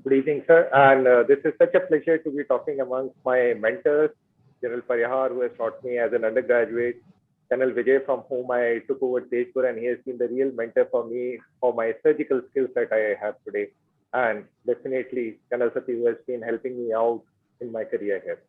Good evening, sir. And this is such a pleasure to be talking amongst my mentors, General Parihar, who has taught me as an undergraduate, Colonel Vijay, from whom I took over Tejpur, and he has been the real mentor for me for my surgical skills that I have today. And definitely, Colonel Sati, who has been helping me out in my career here.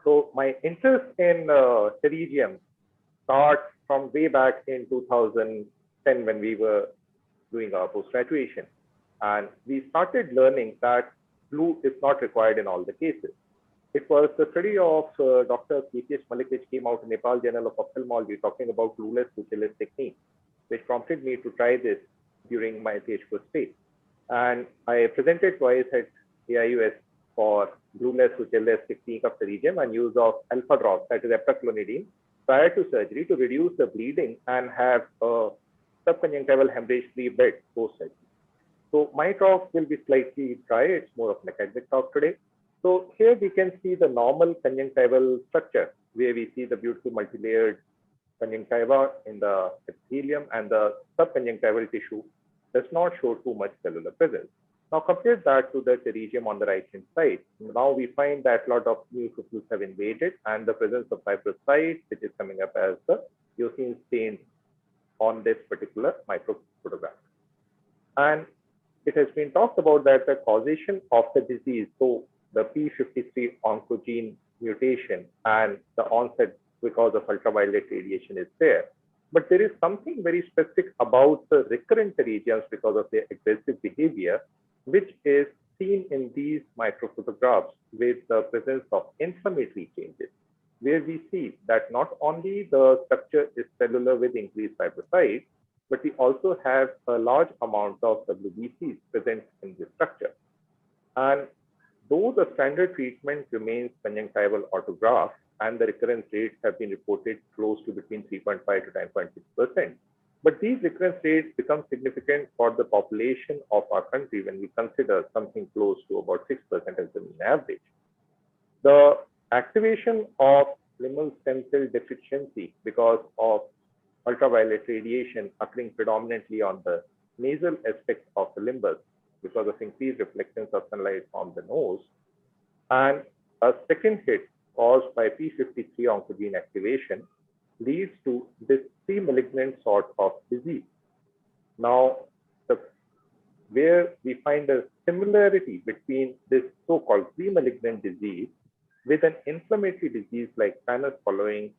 So my interest in pterygium starts from way back in 2010 when we were doing our post-graduation. And we started learning that glue is not required in all the cases. It was the study of Dr. KPS Malik, which came out in Nepal Journal of Ophthalmology, talking about glueless sutureless technique, which prompted me to try this during my PhD stay. And I presented twice at AIUS for glueless sutureless technique of pterygium and use of alpha drops, that is eptaclonidine, prior to surgery to reduce the bleeding and have a subconjunctival hemorrhage-free bed post-surgery. So my talk will be slightly dry. It's more of an academic talk today. So here we can see the normal conjunctival structure, where we see the beautiful multi-layered conjunctiva in the epithelium, and the subconjunctival tissue does not show too much cellular presence. Now compare that to the pterygium on the right-hand side. Now we find that a lot of neutrophils have invaded, and the presence of fibrocytes, which is coming up as the eosine stain on this particular microphotograph. And it has been talked about that the causation of the disease, so the P53 oncogene mutation and the onset because of ultraviolet radiation is there. But there is something very specific about the recurrent pterygiums because of their aggressive behavior, which is seen in these microphotographs with the presence of inflammatory changes, where we see that not only the structure is cellular with increased fibrocytes, but we also have a large amount of WBCs present in this structure. And though the standard treatment remains conjunctival autograft, and the recurrence rates have been reported close to between 3.5 to 9.6%, but these recurrence rates become significant for the population of our country when we consider something close to about 6% as the mean average. The activation of limbal stem cell deficiency because of ultraviolet radiation occurring predominantly on the nasal aspect of the limbus because of increased reflections of sunlight from the nose, and a second hit caused by P53 oncogene activation leads to this pre-malignant sort of disease. Now, where we find a similarity between this so-called pre-malignant disease with an inflammatory disease like sinus following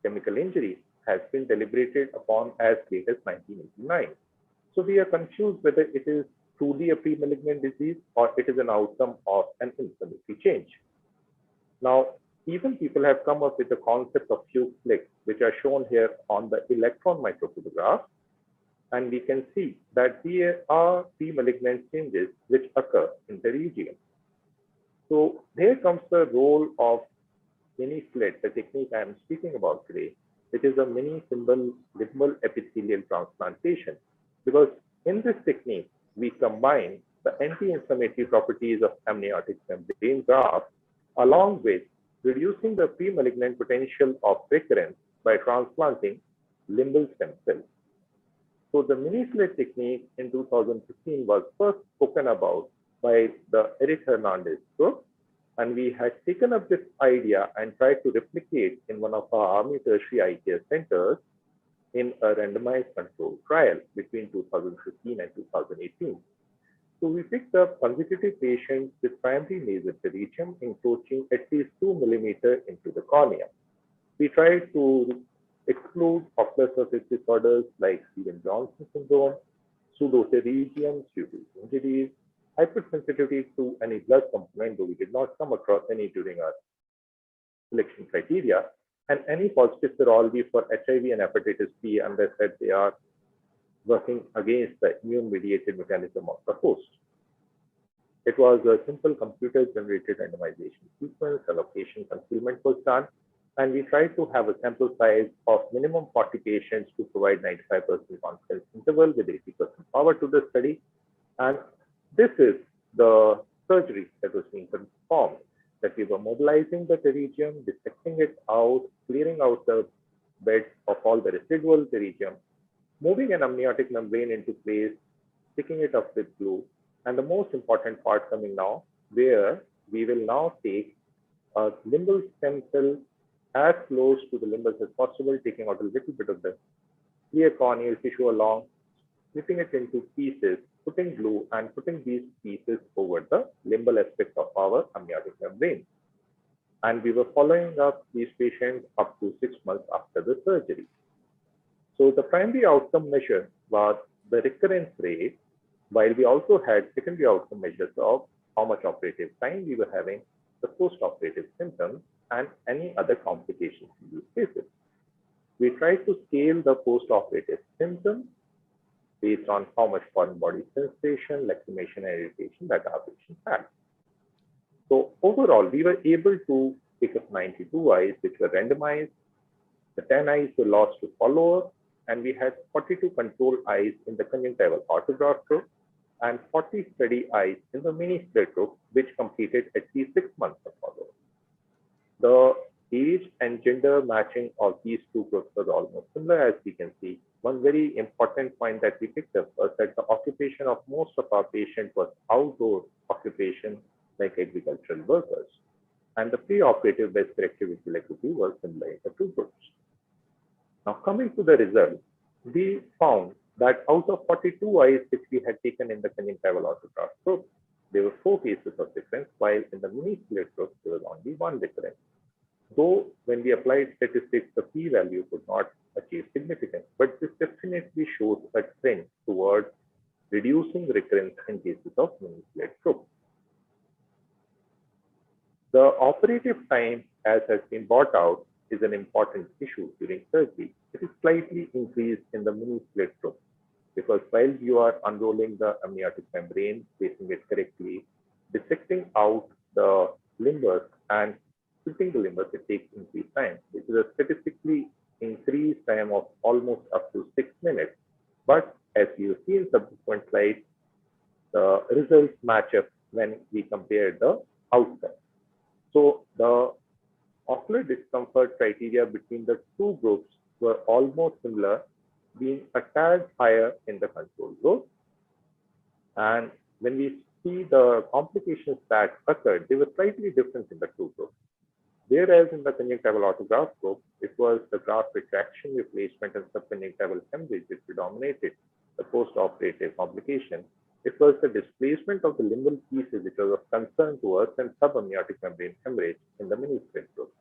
chemical injury has been deliberated upon as late as 1989. So we are confused whether it is truly a pre-malignant disease or it is an outcome of an inflammatory change. Now, even people have come up with the concept of Fuchs' flicks, which are shown here on the electron microphotograph. And we can see that there are pre-malignant changes which occur in the region. So here comes the role of mini slit, the technique I am speaking about today, which is a mini limbal epithelial transplantation. Because in this technique, we combine the anti-inflammatory properties of amniotic membrane graft along with reducing the pre-malignant potential of recurrence by transplanting limbal stem cells. So the mini slit technique in 2015 was first spoken about by the Eric Hernandez group, and we had taken up this idea and tried to replicate in one of our Army tertiary eye care centers in a randomized controlled trial between 2015 and 2018. So we picked up consecutive patients with primary nasal pterygium encroaching at least 2 millimeters into the cornea. We tried to exclude ocular surface disorders like Stevens-Johnson syndrome, pseudopterygium due to injuries, hypersensitivity to any blood component, though we did not come across any during our selection criteria, and any positive serology for HIV and hepatitis B unless that they are working against the immune-mediated mechanism of the host. It was a simple computer-generated randomization sequence, allocation concealment was done, and we tried to have a sample size of minimum 40 patients to provide 95% confidence interval with 80% power to the study. And this is the surgery that was being performed, that we were mobilizing the pterygium, dissecting it out, clearing out the bed of all the residual pterygium, moving an amniotic membrane into place, sticking it up with glue, And the most important part coming now, where we will now take a limbal stem cell as close to the limbus as possible, taking out a little bit of the clear corneal tissue along, splitting it into pieces, putting glue and putting these pieces over the limbal aspect of our amniotic membrane. And we were following up these patients up to 6 months after the surgery. So the primary outcome measure was the recurrence rate, while we also had secondary outcome measures of how much operative time we were having, the post-operative symptoms, and any other complications in these cases. We tried to scale the post-operative symptoms based on how much foreign body sensation, lacrimation, and irritation that our patient had. So overall, we were able to pick up 92 eyes which were randomized. The 10 eyes were lost to follow-up, and we had 42 control eyes in the conjunctival autograft group and 40 study eyes in the mini split group, which completed at least 6 months of follow-up. The age and gender matching of these two groups was almost similar, as we can see. One very important point that we picked up was that the occupation of most of our patients was outdoor occupation, like agricultural workers. And the preoperative best corrective visual acuity was similar in the two groups. Now, coming to the results, we found that out of 42 eyes which we had taken in the conjunctival autograft group, there were 4 cases of difference, while in the mini split group, there was only 1 difference. Though when we applied statistics, the p-value could not achieve significance, but this definitely shows a trend towards reducing recurrence in cases of mini split group. The operative time, as has been brought out, is an important issue during surgery. It is slightly increased in the mini split group because while you are unrolling the amniotic membrane, placing it correctly, dissecting out the limbus and splitting the limbus, it takes increased time, which is a statistically increased time of almost up to 6 minutes. But as you see in subsequent slides, the results match up when we compare the outcomes. So the ocular discomfort criteria between the two groups were almost similar, being a tad higher in the control group. And when we see the complications that occurred, they were slightly different in the two groups. Whereas in the conjunctival autograft group, it was the graft retraction, replacement, and subconjunctival hemorrhage which predominated the post-operative complication. It was the displacement of the limbal pieces which was of concern to us, and subamniotic membrane hemorrhage in the mini split group.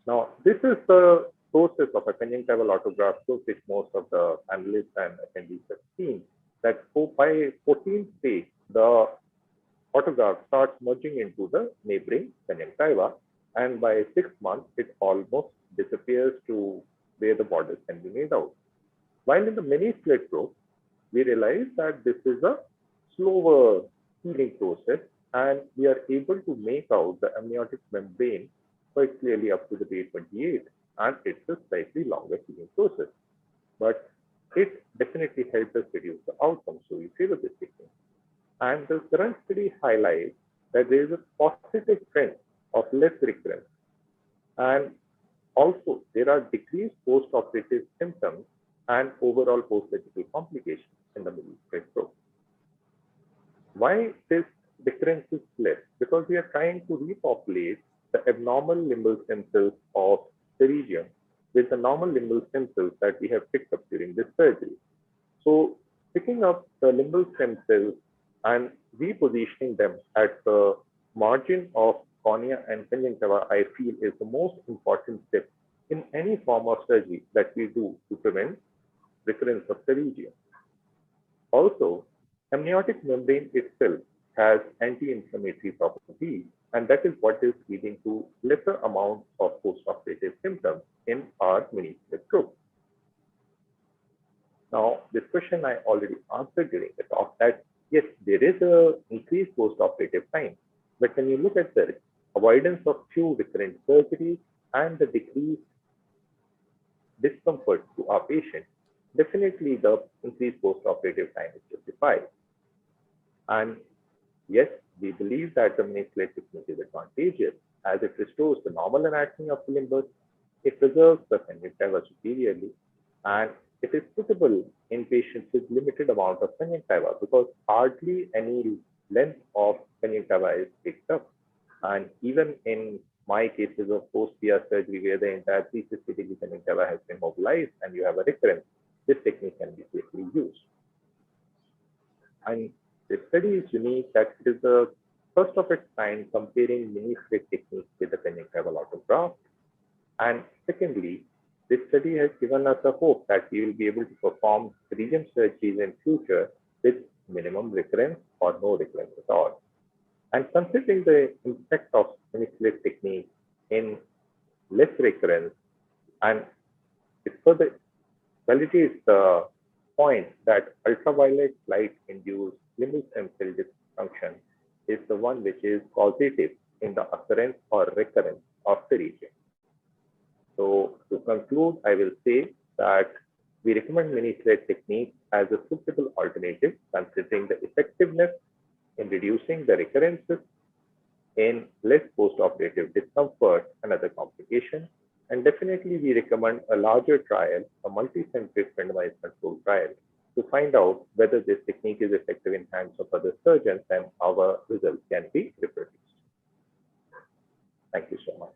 Now, this is the process of a conjunctival autograft group, which most of the analysts and attendees have seen, that by 14th day, the autograft starts merging into the neighboring conjunctiva, and by 6 months, it almost disappears to where the borders can be made out. While in the mini split group, we realize that this is a slower healing process, and we are able to make out the amniotic membrane quite clearly up to the day 28, and it's a slightly longer healing process. But it definitely helps us reduce the outcome, so we favor this technique. And the current study highlights that there is a positive trend of less recurrence, and also there are decreased post-operative symptoms and overall post-surgical complications in the mini split group. Why this difference is less? Because we are trying to repopulate the abnormal limbal stem cells of pterygium with the normal limbal stem cells that we have picked up during this surgery. So picking up the limbal stem cells and repositioning them at the margin of cornea and conjunctiva, I feel is the most important step in any form of surgery that we do to prevent recurrence of pterygium. Also, amniotic membrane itself has anti-inflammatory properties, and that is what is leading to lesser amounts of post-operative symptoms in our mini split group. Now, this question I already answered during the talk that yes, there is an increased post-operative time, but when you look at the avoidance of few recurrent surgeries and the decreased discomfort to our patient, definitely the increased post-operative time is justified. And yes, we believe that the mini split technique is advantageous as it restores the normal anatomy of the limbus, it preserves the conjunctiva superiorly, and it is suitable in patients with limited amount of conjunctiva because hardly any length of conjunctiva is picked up. And even in my cases of post-PR surgery where the entire 360-degree conjunctiva has been mobilized and you have a recurrence, this technique can be safely used. And the study is unique that it is the first of its kind comparing mini-slit techniques with the conjunctival autograft. And secondly, this study has given us a hope that we will be able to perform region surgeries in future with minimum recurrence or no recurrence at all. And considering the impact of mini-slit technique in less recurrence, and it further validates the point that ultraviolet light induced limbal stem cell dysfunction is the one which is causative in the occurrence or recurrence of the region. So to conclude, I will say that we recommend mini-slit technique as a suitable alternative considering the effectiveness in reducing the recurrences in less post-operative discomfort and other complications. And definitely we recommend a larger trial, a multi-centric randomized controlled trial, to find out whether this technique is effective in hands of other surgeons and our results can be reproduced. Thank you so much.